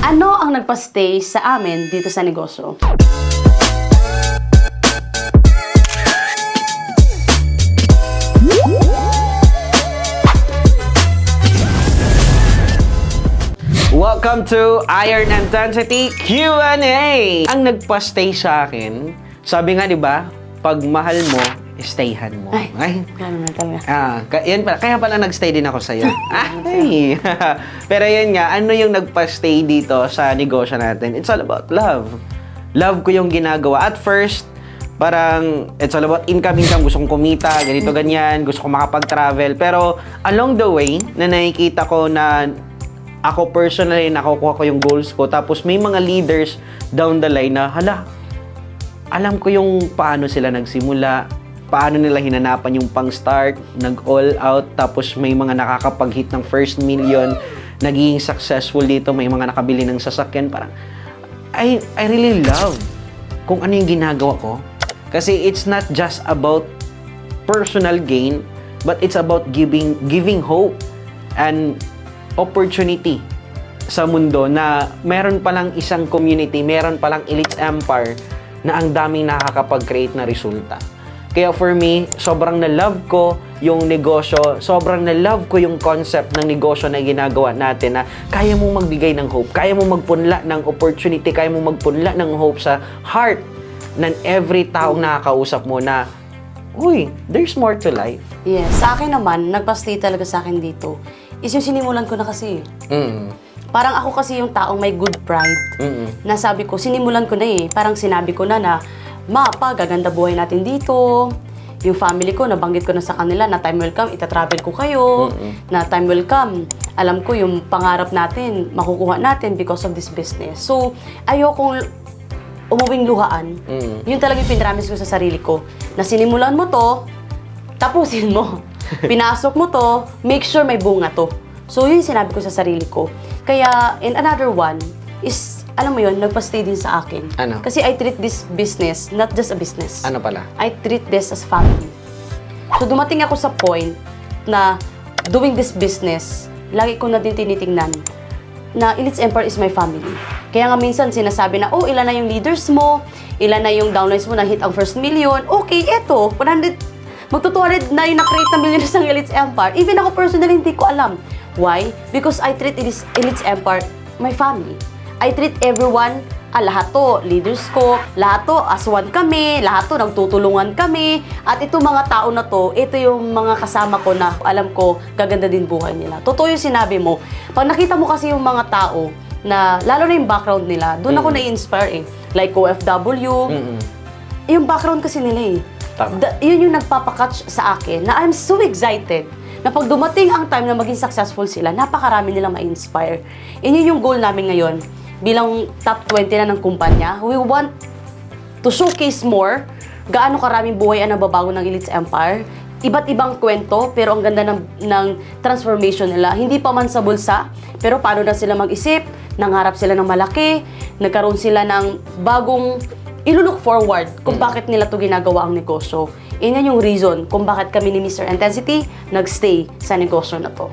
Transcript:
Ano ang nagpa-stay sa amin dito sa negosyo? Welcome to Iron Intensity Q&A! Ang nagpa-stay sa akin, sabi nga 'di ba, pag mahal mo, stayhan mo. Ay. Ganun na talaga. Yan pala. Kaya pala nag-stay din ako sa'yo. Ay. Pero yun nga, ano yung nagpa-stay dito sa negosyo natin? It's all about love. Love ko yung ginagawa. At first, parang it's all about income. Gusto kong kumita, ganito, ganyan. Gusto kong makapag-travel. Pero along the way, na nakikita ko na ako personally, nakukuha ko yung goals ko. Tapos may mga leaders down the line na, hala, alam ko yung paano sila nagsimula, paano nila hinanapan yung pang-start, nag-all out, tapos may mga nakakapag-hit ng first million, naging successful dito, may mga nakabili ng sasakyan. Parang, I really love kung ano yung ginagawa ko. Kasi it's not just about personal gain, but it's about giving hope and opportunity sa mundo na meron palang isang community, meron palang elite empire na ang daming nakakapag-create na resulta. Kaya for me, sobrang na-love ko yung negosyo, sobrang na-love ko yung concept ng negosyo na ginagawa natin na kaya mong magbigay ng hope, kaya mong magpunla ng opportunity, kaya mong magpunla ng hope sa heart ng every taong nakakausap mo na, uy, there's more to life. Yes, sa akin naman, nagpa-stay talaga sa akin dito is yung sinimulan ko na kasi. Parang ako kasi yung taong may good pride. Na sabi ko, sinimulan ko na eh. Parang sinabi ko na Ma, pa, gaganda buhay natin dito. Yung family ko, nabanggit ko na sa kanila na time will come, itatravel ko kayo. Na time will come, alam ko yung pangarap natin, makukuha natin because of this business. So, ayokong umuwing luhaan. Yun talaga yung pinramis ko sa sarili ko. Na sinimulan mo to, tapusin mo. Pinasok mo to, make sure may bunga to. So, yun yung sinabi ko sa sarili ko. Kaya, in another one, is, alam mo yun, nagpa-stay din sa akin. Ano? Kasi I treat this business, not just a business. Ano pala? I treat this as family. So, dumating ako sa point na doing this business, lagi ko na din tinitingnan na Elites Empire is my family. Kaya nga minsan sinasabi na, oh, ilan na yung leaders mo, ilan na yung downlines mo na hit ang first million. Okay, eto, 100, magto-200 na yung na-create na millionaires ng Elites Empire. Even ako personally, hindi ko alam. Why? Because I treat Elites Empire my family. I treat everyone, lahat to, leaders ko, lahat to, as one kami, lahat to, nagtutulungan kami. At ito mga tao na to, ito yung mga kasama ko na alam ko, gaganda din buhay nila. Totoo yung sinabi mo. Pag nakita mo kasi yung mga tao, na lalo na yung background nila, doon ako na-inspire eh. Like OFW, yung background kasi nila eh. Yun yung nagpapakatch sa akin na I'm so excited na pag dumating ang time na maging successful sila, napakarami nilang ma-inspire. Yun yung goal namin ngayon. Bilang top 20 na ng kumpanya, we want to showcase more gaano karaming buhay ang nababago ng Elites Empire. Iba't ibang kwento, pero ang ganda ng transformation nila. Hindi pa man sa bulsa, pero paano na sila mag-isip, nangarap sila ng malaki, nagkaroon sila ng bagong ilulook forward kung bakit nila to ginagawa ang negosyo. Yan yung reason kung bakit kami ni Mr. Intensity nagstay sa negosyo na to.